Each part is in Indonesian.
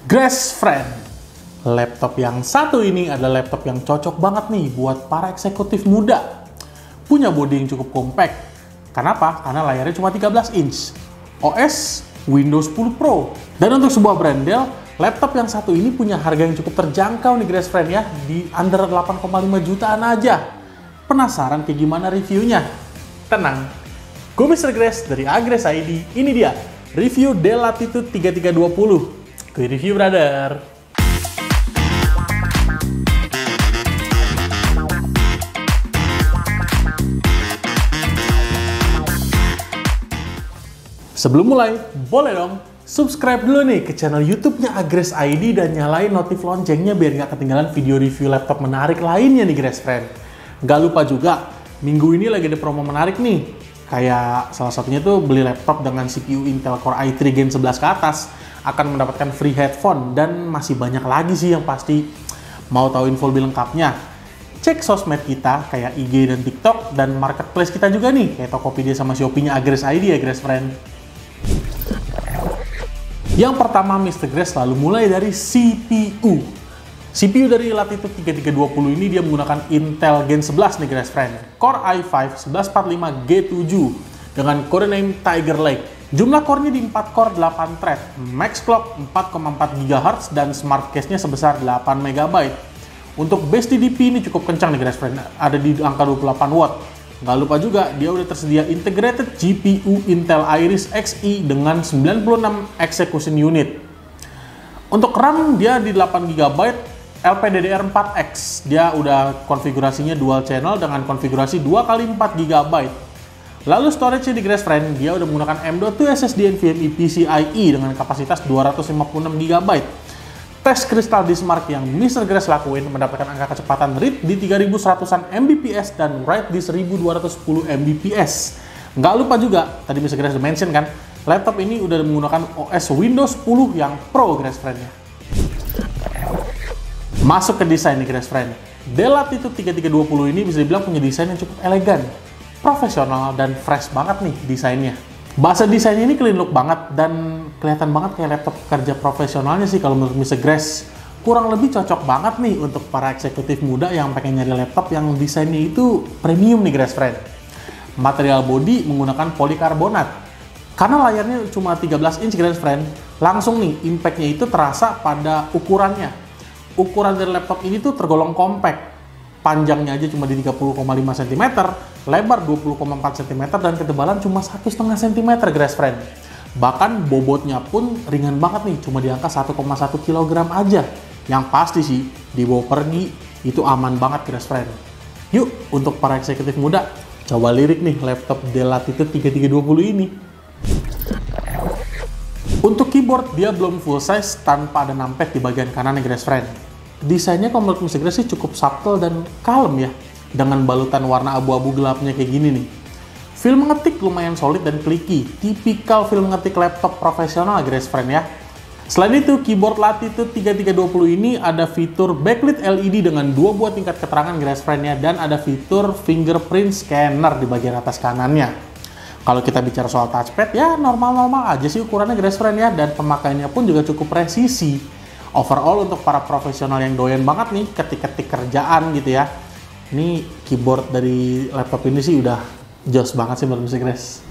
Grace Friend, laptop yang satu ini adalah laptop yang cocok banget nih buat para eksekutif muda. Punya bodi yang cukup compact. Kenapa? Karena layarnya cuma 13 inch. OS Windows 10 Pro. Dan untuk sebuah brand Dell, laptop yang satu ini punya harga yang cukup terjangkau nih Grace Friend ya, di under 8,5 jutaan aja. Penasaran kayak gimana reviewnya? Tenang, gue Mr. Grace dari Agres ID. Ini dia, review Dell Latitude 3320. Gue review, brother. Sebelum mulai, boleh dong subscribe dulu nih ke channel YouTube-nya Agres ID dan nyalain notif loncengnya biar nggak ketinggalan video review laptop menarik lainnya nih Grace Friend. Nggak lupa juga, minggu ini lagi ada promo menarik nih. Kayak salah satunya tuh beli laptop dengan CPU Intel Core i3 Gen 11 ke atas akan mendapatkan free headphone dan masih banyak lagi sih yang pasti. Mau tahu info lebih lengkapnya? Cek sosmed kita kayak IG dan TikTok dan marketplace kita juga nih kayak Tokopedia sama Shopee-nya Agres ID ya Grace Friend. Yang pertama, Mr. Grace selalu mulai dari CPU. CPU dari Latitude 3320 ini dia menggunakan Intel Gen 11 nih Grace Friend. Core i5 1145G7 dengan codename Tiger Lake. Jumlah core-nya di 4 core 8 thread, max clock 4,4 GHz dan smart case-nya sebesar 8 MB. Untuk base TDP ini cukup kencang nih Grace Friend, ada di angka 28 watt. Nggak lupa juga, dia udah tersedia integrated GPU Intel Iris Xe dengan 96 execution unit. Untuk RAM dia di 8 GB, LPDDR4X. Dia udah konfigurasinya dual channel dengan konfigurasi 2x4 GB. Lalu storage di Grace Friend, dia udah menggunakan M.2 SSD NVMe PCIe dengan kapasitas 256 GB. Tes Crystal Disk Mark yang Mr. Grace lakuin mendapatkan angka kecepatan read di 3100-an Mbps dan write di 1210 Mbps. Nggak lupa juga, tadi Mr. Grace udah mention kan, laptop ini udah menggunakan OS Windows 10 yang Pro Grace Friend-nya. Masuk ke desain nih Grace Friend. Dell Latitude 3320 ini bisa dibilang punya desain yang cukup elegan, profesional dan fresh banget nih desainnya. Bahasa desainnya ini clean look banget dan kelihatan banget kayak laptop kerja profesionalnya sih kalau menurut Mr. Grace. Kurang lebih cocok banget nih untuk para eksekutif muda yang pengen nyari laptop yang desainnya itu premium nih Grace Friend. Material body menggunakan polikarbonat. Karena layarnya cuma 13 inch Grace Friend, langsung nih impact-nya itu terasa pada ukurannya. Ukuran dari laptop ini tuh tergolong compact. Panjangnya aja cuma di 30,5 cm, lebar 20,4 cm, dan ketebalan cuma 1,5 cm Grace Friend. Bahkan bobotnya pun ringan banget nih, cuma di angka 1,1 kg aja. Yang pasti sih, dibawa pergi itu aman banget Grace Friend. Yuk, untuk para eksekutif muda, coba lirik nih laptop Dell Latitude 3320 ini. Untuk keyboard, dia belum full size tanpa ada numpad di bagian kanan nih Grace Friend. Desainnya kalau menurut Mr. Grace sih cukup subtle dan kalem ya, dengan balutan warna abu-abu gelapnya kayak gini nih. Feel mengetik lumayan solid dan clicky, tipikal feel mengetik laptop profesional Grace Friend ya. Selain itu, keyboard Latitude 3320 ini ada fitur backlit LED dengan 2 buah tingkat keterangan Grace Friend ya, dan ada fitur fingerprint scanner di bagian atas kanannya. Kalau kita bicara soal touchpad ya normal-normal aja sih ukurannya Grace Friend ya, dan pemakaiannya pun juga cukup presisi. Overall untuk para profesional yang doyan banget nih ketik-ketik kerjaan gitu ya, ini keyboard dari laptop ini sih udah jos banget sih menurut Mr. Grace.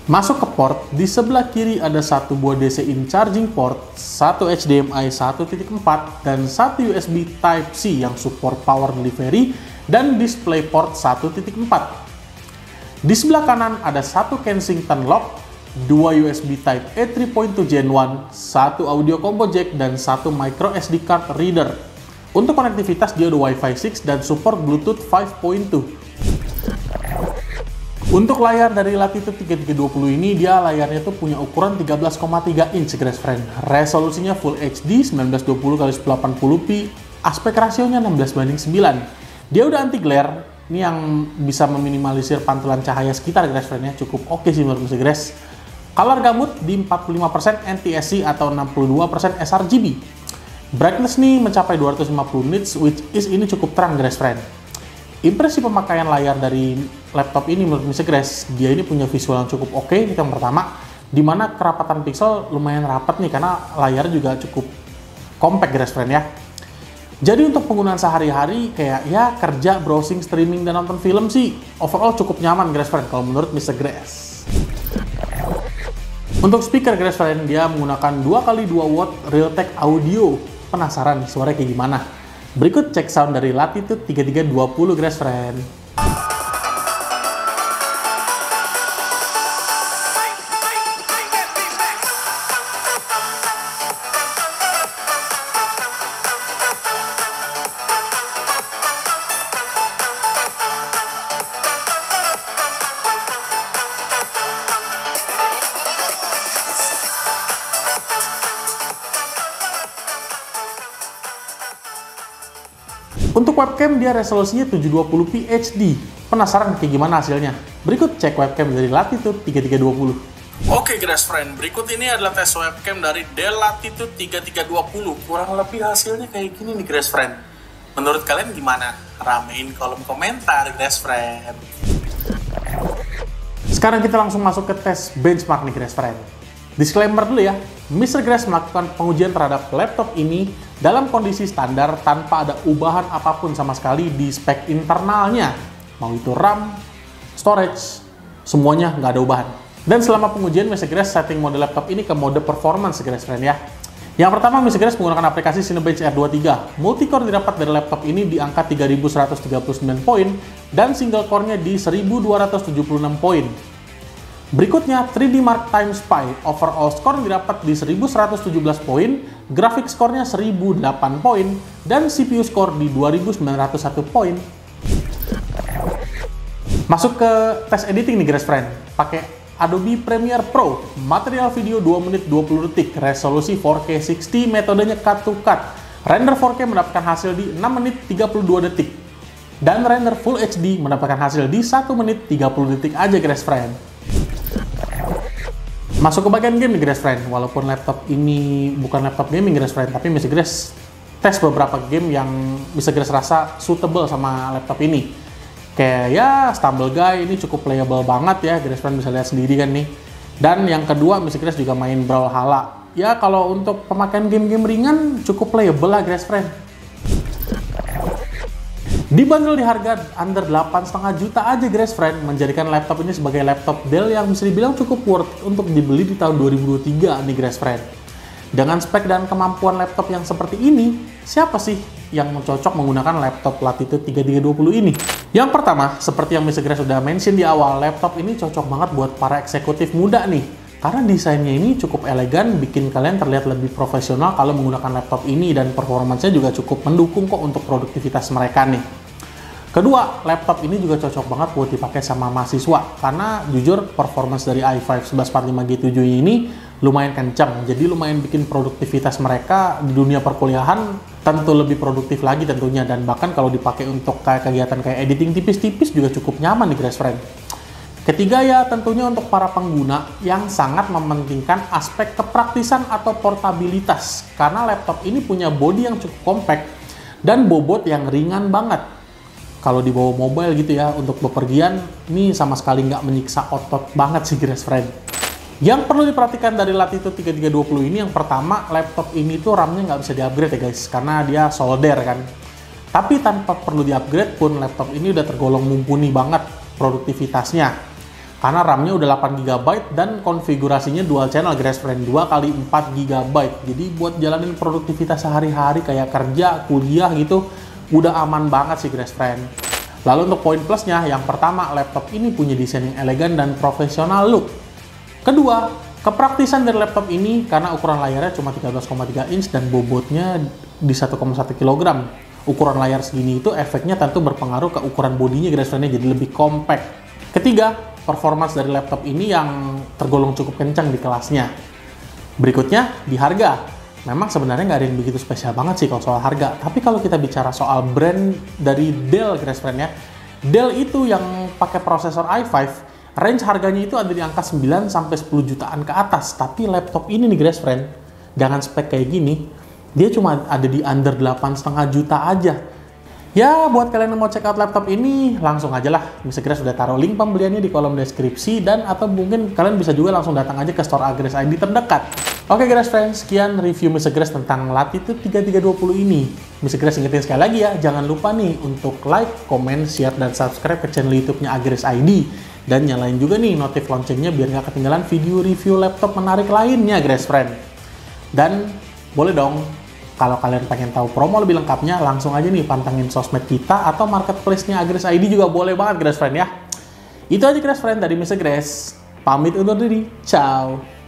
Masuk ke port, di sebelah kiri ada satu buah DC-in charging port, satu HDMI 1.4 dan satu USB Type-C yang support power delivery dan display port 1.4. Di sebelah kanan ada satu Kensington lock, 2 USB Type-A 3.2 Gen 1, satu audio combo jack, dan satu micro SD card reader. Untuk konektivitas dia ada Wi-Fi 6 dan support Bluetooth 5.2. Untuk layar dari Latitude 3320 ini, dia layarnya tuh punya ukuran 13,3 inch Grace Friend. Resolusinya Full HD 1920x1080p, aspek rasionya 16:9. Dia udah anti glare, ini yang bisa meminimalisir pantulan cahaya sekitar Grace Friend ya, cukup oke sih menurut Mr. Grace. Color gamut di 45% NTSC atau 62% sRGB. Brightness nih mencapai 250 nits, which is ini cukup terang Grace Friend. Impresi pemakaian layar dari laptop ini menurut Mr. Grace, dia ini punya visual yang cukup oke, itu yang pertama. dimana kerapatan pixel lumayan rapat nih karena layar juga cukup compact guys friend ya. Jadi untuk penggunaan sehari-hari kayak ya kerja, browsing, streaming, dan nonton film sih overall cukup nyaman guys friend kalau menurut Mr. Grass. Untuk speaker guys friend, dia menggunakan 2x2 watt Realtek audio. Penasaran suaranya kayak gimana? Berikut cek sound dari Latitude 3320 guys friend. Untuk webcam dia resolusinya 720p HD. Penasaran kayak gimana hasilnya? Berikut cek webcam dari Latitude 3320. Oke guys friend, berikut ini adalah tes webcam dari Dell Latitude 3320. Kurang lebih hasilnya kayak gini nih guys friend. Menurut kalian gimana? Ramein kolom komentar guys friend. Sekarang kita langsung masuk ke tes benchmark nih guys friend. Disclaimer dulu ya, Mr. Grass melakukan pengujian terhadap laptop ini dalam kondisi standar tanpa ada ubahan apapun sama sekali di spek internalnya. Mau itu RAM, storage, semuanya nggak ada ubahan. Dan selama pengujian, Mr. Grass setting mode laptop ini ke mode performance Grass friend ya. Yang pertama, Mr. Grass menggunakan aplikasi Cinebench R23. Multicore didapat dari laptop ini di angka 3139 poin dan single core-nya di 1276 poin. Berikutnya, 3D Mark Time Spy overall score didapat di 1117 poin, graphic score-nya 1008 poin, dan CPU score di 2901 poin. Masuk ke tes editing nih guys friend, pakai Adobe Premiere Pro, material video 2 menit 20 detik, resolusi 4K 60, metodenya cut to cut, render 4K mendapatkan hasil di 6 menit 32 detik, dan render Full HD mendapatkan hasil di 1 menit 30 detik aja guys friend. Masuk ke bagian game nih guys friend, walaupun laptop ini bukan laptop gaming guys friend, tapi Mr. Grass tes beberapa game yang Mr. Grass rasa suitable sama laptop ini. Kayak ya Stumble Guy ini cukup playable banget ya, guys friend bisa lihat sendiri kan nih. Dan yang kedua Mr. Grass juga main Brawlhalla. Ya kalau untuk pemakaian game-game ringan cukup playable lah guys friend. Dibanderol di harga under 8,5 juta aja guys friend, menjadikan laptop ini sebagai laptop Dell yang bisa dibilang cukup worth untuk dibeli di tahun 2023 nih guys friend. Dengan spek dan kemampuan laptop yang seperti ini, siapa sih yang cocok menggunakan laptop Latitude 3320 ini? Yang pertama, seperti yang Mr. Grass sudah mention di awal, laptop ini cocok banget buat para eksekutif muda nih. Karena desainnya ini cukup elegan, bikin kalian terlihat lebih profesional kalau menggunakan laptop ini, dan performanya juga cukup mendukung kok untuk produktivitas mereka nih. Kedua, laptop ini juga cocok banget buat dipakai sama mahasiswa, karena jujur performance dari i5 1145 G7 ini lumayan kencang, jadi lumayan bikin produktivitas mereka di dunia perkuliahan tentu lebih produktif lagi tentunya, dan bahkan kalau dipakai untuk kayak kegiatan kayak editing tipis-tipis juga cukup nyaman nih guys friend. Ketiga ya tentunya untuk para pengguna yang sangat mementingkan aspek kepraktisan atau portabilitas, karena laptop ini punya bodi yang cukup compact dan bobot yang ringan banget. Kalau dibawa mobile gitu ya untuk bepergian, ini sama sekali nggak menyiksa otot banget sih guys friend. Yang perlu diperhatikan dari Latitude 3320 ini, yang pertama laptop ini tuh RAM-nya nggak bisa di-upgrade ya guys, karena dia solder kan. Tapi tanpa perlu di-upgrade pun laptop ini udah tergolong mumpuni banget produktivitasnya. Karena RAM-nya udah 8 GB dan konfigurasinya dual channel guys friend, 2x4 GB. Jadi buat jalanin produktivitas sehari-hari kayak kerja, kuliah gitu, udah aman banget sih guys friend. Lalu untuk poin plusnya, yang pertama laptop ini punya desain yang elegan dan profesional look. Kedua, kepraktisan dari laptop ini karena ukuran layarnya cuma 13,3 inch dan bobotnya di 1,1 kg. Ukuran layar segini itu efeknya tentu berpengaruh ke ukuran bodinya guys friend, jadi lebih compact. Ketiga, performance dari laptop ini yang tergolong cukup kencang di kelasnya. Berikutnya, di harga. Memang sebenarnya nggak ada yang begitu spesial banget sih kalau soal harga. Tapi kalau kita bicara soal brand dari Dell guys friend ya, Dell itu yang pakai prosesor i5, range harganya itu ada di angka 9-10 jutaan ke atas. Tapi laptop ini nih guys friend, dengan spek kayak gini, dia cuma ada di under 8,5 juta aja. Ya, buat kalian yang mau check out laptop ini, langsung aja lah. Mr. Grace sudah taruh link pembeliannya di kolom deskripsi, dan atau mungkin kalian bisa juga langsung datang aja ke store Agres ID terdekat. Oke Grace Friends, sekian review Mr. Grace tentang Latitude 3320 ini. Mr. Grace ingetin sekali lagi ya, jangan lupa nih untuk like, comment, share, dan subscribe ke channel YouTube-nya Agres ID. Dan nyalain juga nih notif loncengnya biar nggak ketinggalan video review laptop menarik lainnya, Grace Friend. Dan boleh dong, kalau kalian pengen tahu promo lebih lengkapnya, langsung aja nih pantengin sosmed kita atau marketplace-nya Agres ID juga boleh banget, Grace Friend ya. Itu aja Grace Friend dari Mr. Grace. Pamit undur diri. Ciao.